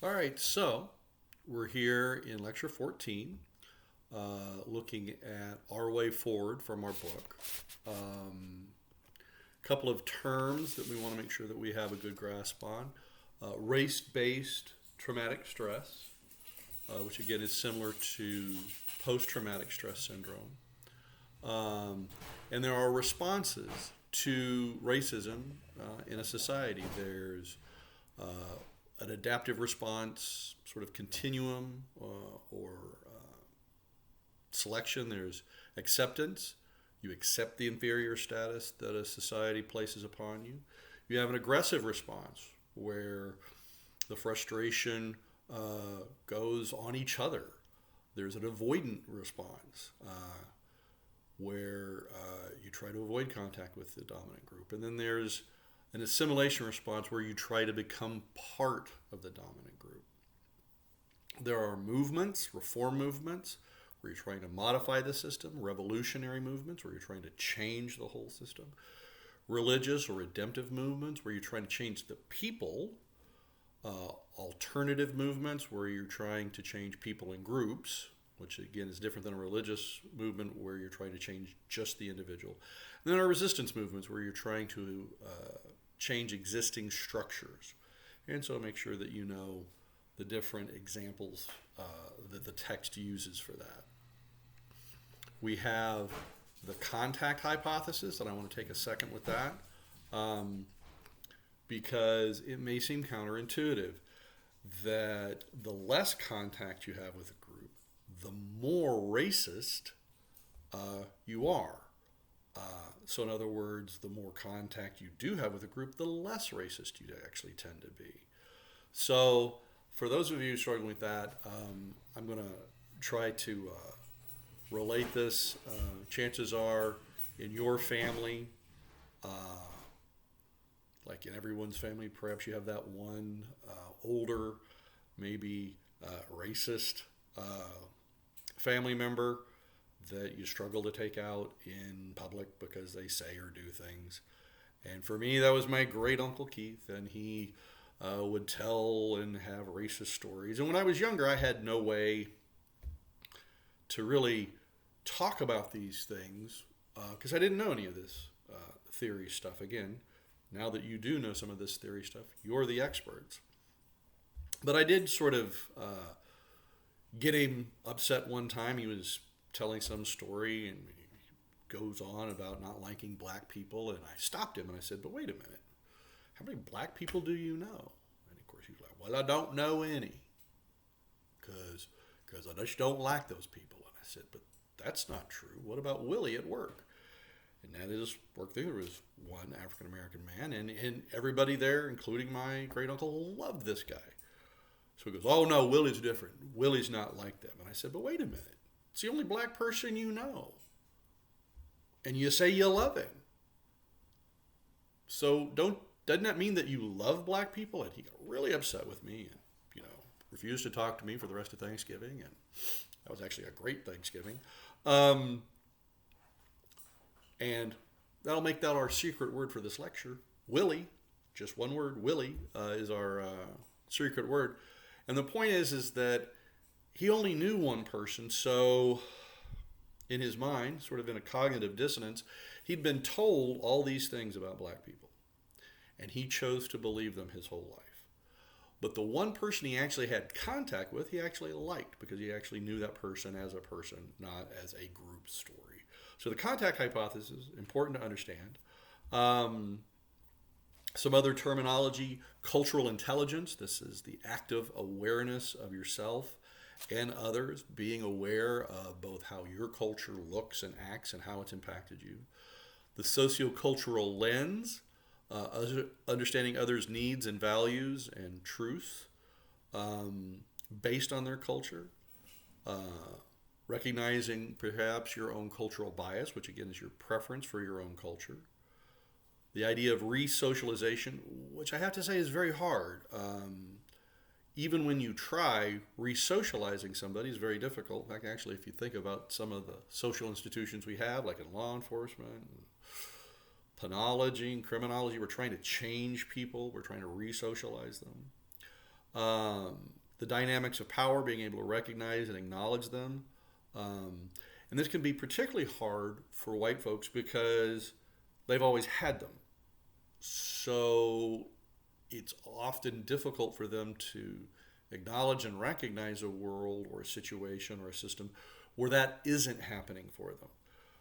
All right, so we're here in lecture 14, looking at our way forward from our book. Couple of terms that we want to make sure that we have a good grasp on. Race-based traumatic stress, which again is similar to post-traumatic stress syndrome. And there are responses to racism in a society. There's an adaptive response, sort of continuum or selection. There's acceptance. You accept the inferior status that a society places upon you. You have an aggressive response where the frustration goes on each other. There's an avoidant response where you try to avoid contact with the dominant group. And then there's an assimilation response where you try to become part of the dominant group. There are movements, reform movements, where you're trying to modify the system, revolutionary movements, where you're trying to change the whole system, religious or redemptive movements, where you're trying to change the people, alternative movements, where you're trying to change people in groups, which again is different than a religious movement where you're trying to change just the individual. And then there are resistance movements where you're trying to change existing structures. And so make sure that you know the different examples that the text uses for that. We have the contact hypothesis, and I want to take a second with that because it may seem counterintuitive that the less contact you have with a group, the more racist you are. So in other words, the more contact you do have with a group, the less racist you actually tend to be. So for those of you struggling with that, I'm going to try to relate this. Chances are in your family, like in everyone's family, perhaps you have that one older, maybe racist family member that you struggle to take out in public because they say or do things. And for me, that was my great Uncle Keith, and he would tell and have racist stories. And when I was younger, I had no way to really talk about these things because I didn't know any of this theory stuff. Again, now that you do know some of this theory stuff, you're the experts. But I did sort of get him upset one time. He was telling some story and he goes on about not liking black people, and I stopped him and I said, but wait a minute, how many black people do you know? And of course he's like, well, I don't know any because I just don't like those people. And I said, but that's not true. What about Willie at work? And at his work there was one African American man, and everybody there, including my great uncle, loved this guy. So he goes, oh no, Willie's different. Willie's not like them. And I said, but wait a minute. It's the only black person you know. And you say you love him. So doesn't that mean that you love black people? And he got really upset with me and, refused to talk to me for the rest of Thanksgiving. And that was actually a great Thanksgiving. And that'll make that our secret word for this lecture. Willie, just one word, Willie, is our secret word. And the point is that he only knew one person, so in his mind, sort of in a cognitive dissonance, he'd been told all these things about black people, and he chose to believe them his whole life. But the one person he actually had contact with, he actually liked because he actually knew that person as a person, not as a group story. So the contact hypothesis, important to understand. Some other terminology, cultural intelligence. This is the active awareness of yourself and others, being aware of both how your culture looks and acts and how it's impacted you. The sociocultural lens, understanding others' needs and values and truth based on their culture. Recognizing perhaps your own cultural bias, which again is your preference for your own culture. The idea of re-socialization, which I have to say is very hard. Even when you try, re-socializing somebody is very difficult. In fact, actually, if you think about some of the social institutions we have, like in law enforcement, penology, and criminology, we're trying to change people. We're trying to re-socialize them. the dynamics of power, being able to recognize and acknowledge them. Um, and this can be particularly hard for white folks because they've always had them. So it's often difficult for them to acknowledge and recognize a world or a situation or a system where that isn't happening for them.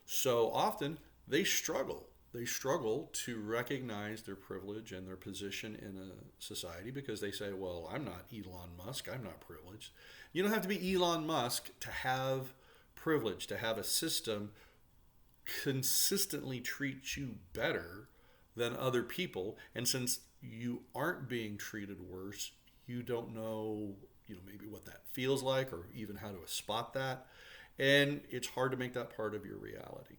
So often they struggle. They struggle to recognize their privilege and their position in a society because they say, well, I'm not Elon Musk, I'm not privileged. You don't have to be Elon Musk to have privilege, to have a system consistently treat you better than other people. And since you aren't being treated worse, you don't know, maybe what that feels like or even how to spot that. And it's hard to make that part of your reality.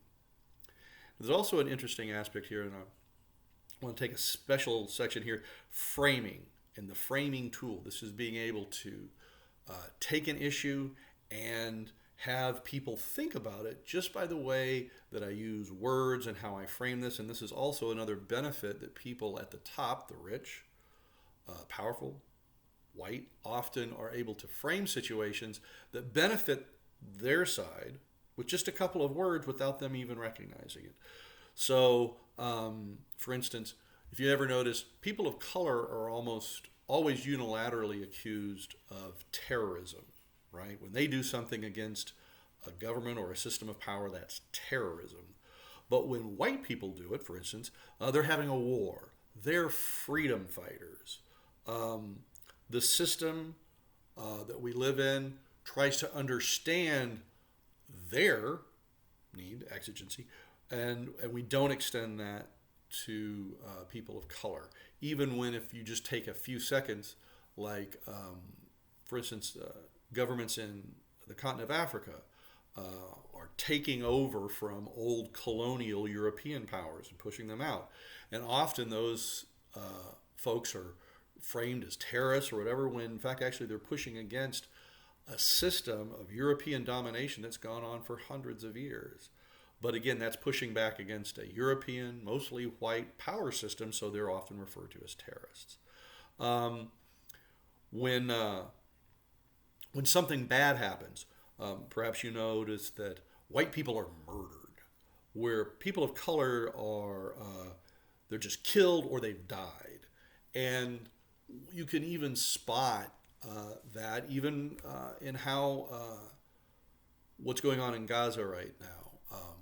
There's also an interesting aspect here, and I want to take a special section here, framing and the framing tool. This is being able to take an issue and have people think about it just by the way that I use words and how I frame this. And this is also another benefit that people at the top, the rich, powerful, white, often are able to frame situations that benefit their side with just a couple of words without them even recognizing it. So, for instance, if you ever notice, people of color are almost always unilaterally accused of terrorism, right? When they do something against a government or a system of power, that's terrorism. But when white people do it, for instance, they're having a war. They're freedom fighters. The system that we live in tries to understand their need, exigency, and we don't extend that to people of color. Even when, if you just take a few seconds, like, for instance, governments in the continent of Africa are taking over from old colonial European powers and pushing them out. And often those folks are framed as terrorists or whatever, when in fact actually they're pushing against a system of European domination that's gone on for hundreds of years. But again, that's pushing back against a European, mostly white power system, so they're often referred to as terrorists. When something bad happens, perhaps you notice that white people are murdered, where people of color are they're just killed or they've died. And you can even spot that even in how what's going on in Gaza right now.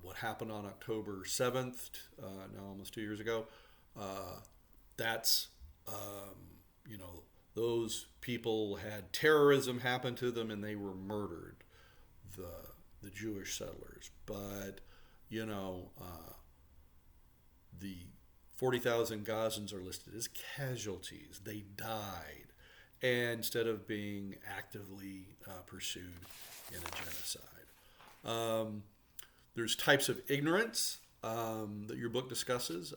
What happened on October 7th, now almost 2 years ago, that's, those people had terrorism happen to them and they were murdered, the Jewish settlers. But, the 40,000 Gazans are listed as casualties. They died, and instead of being actively pursued in a genocide. There's types of ignorance that your book discusses,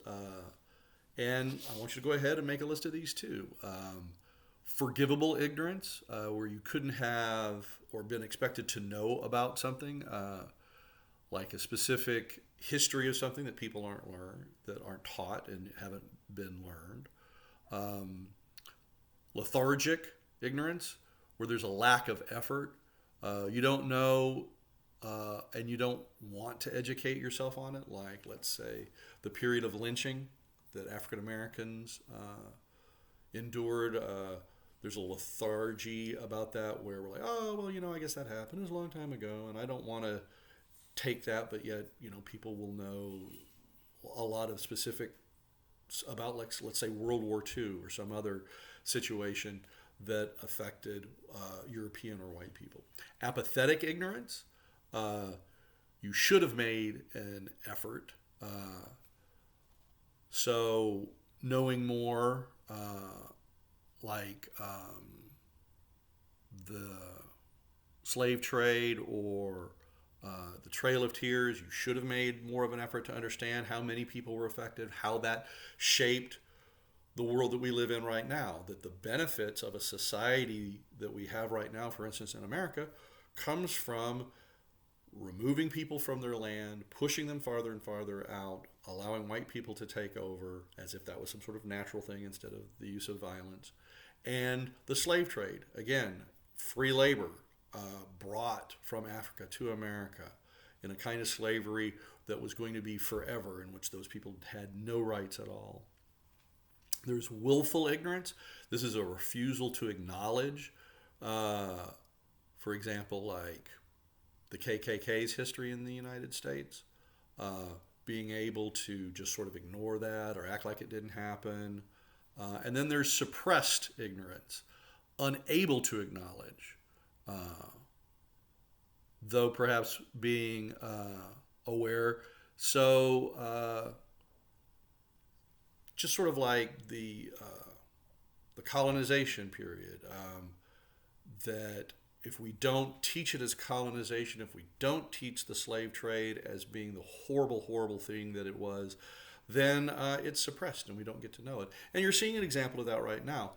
and I want you to go ahead and make a list of these too. Forgivable ignorance, where you couldn't have or been expected to know about something, like a specific history of something that people aren't taught and haven't been learned. Lethargic ignorance, where there's a lack of effort. You don't know and you don't want to educate yourself on it, like, let's say, the period of lynching that African Americans endured. There's a lethargy about that where we're like, oh, well, I guess that happened. It was a long time ago, and I don't want to take that, but yet, people will know a lot of specific about, like, let's say, World War II or some other situation that affected European or white people. Apathetic ignorance. You should have made an effort. So knowing more, like the slave trade or the Trail of Tears, you should have made more of an effort to understand how many people were affected, how that shaped the world that we live in right now, that the benefits of a society that we have right now, for instance, in America, comes from removing people from their land, pushing them farther and farther out, allowing white people to take over as if that was some sort of natural thing instead of the use of violence, And the slave trade, again, free labor brought from Africa to America in a kind of slavery that was going to be forever, in which those people had no rights at all. There's willful ignorance. This is a refusal to acknowledge, for example, like the KKK's history in the United States, being able to just sort of ignore that or act like it didn't happen. And then there's suppressed ignorance, unable to acknowledge, though perhaps being aware. So just sort of like the colonization period, that if we don't teach it as colonization, if we don't teach the slave trade as being the horrible, horrible thing that it was, then it's suppressed and we don't get to know it. And you're seeing an example of that right now.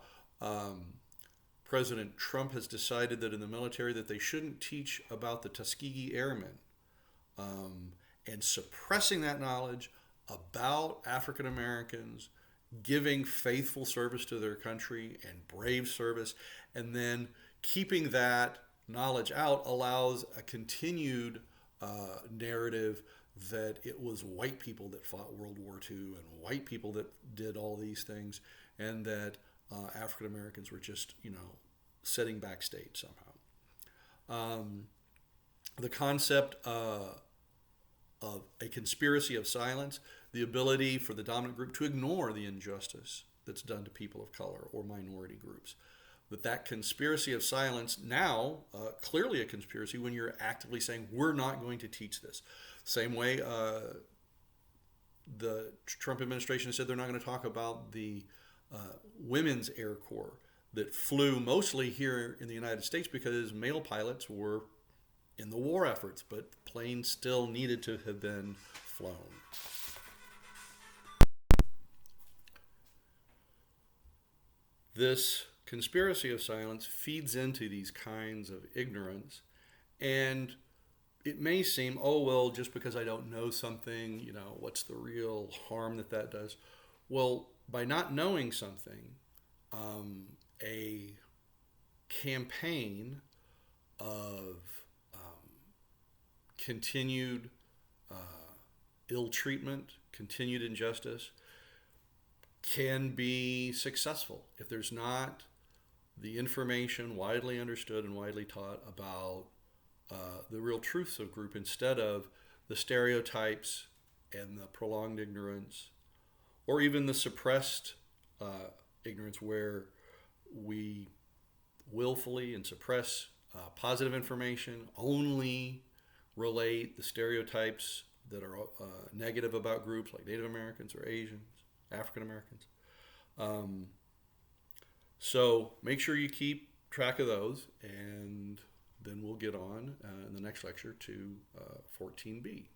President Trump has decided that in the military that they shouldn't teach about the Tuskegee Airmen, and suppressing that knowledge about African Americans giving faithful service to their country and brave service, and then keeping that knowledge out allows a continued narrative that it was white people that fought World War II and white people that did all these things, and that African Americans were just, setting backstage somehow. The concept of a conspiracy of silence, the ability for the dominant group to ignore the injustice that's done to people of color or minority groups. That conspiracy of silence now, clearly a conspiracy when you're actively saying, we're not going to teach this. Same way the Trump administration said they're not going to talk about the women's Air Corps that flew mostly here in the United States because male pilots were in the war efforts, but planes still needed to have been flown. This conspiracy of silence feeds into these kinds of ignorance, and it may seem, oh, well, just because I don't know something, what's the real harm that does? Well, by not knowing something, a campaign of continued ill treatment, continued injustice can be successful if there's not the information widely understood and widely taught about the real truths of group, instead of the stereotypes and the prolonged ignorance, or even the suppressed ignorance where we willfully and suppress positive information, only relate the stereotypes that are negative about groups like Native Americans or Asians, African Americans. So make sure you keep track of those, and then we'll get on in the next lecture to 14b.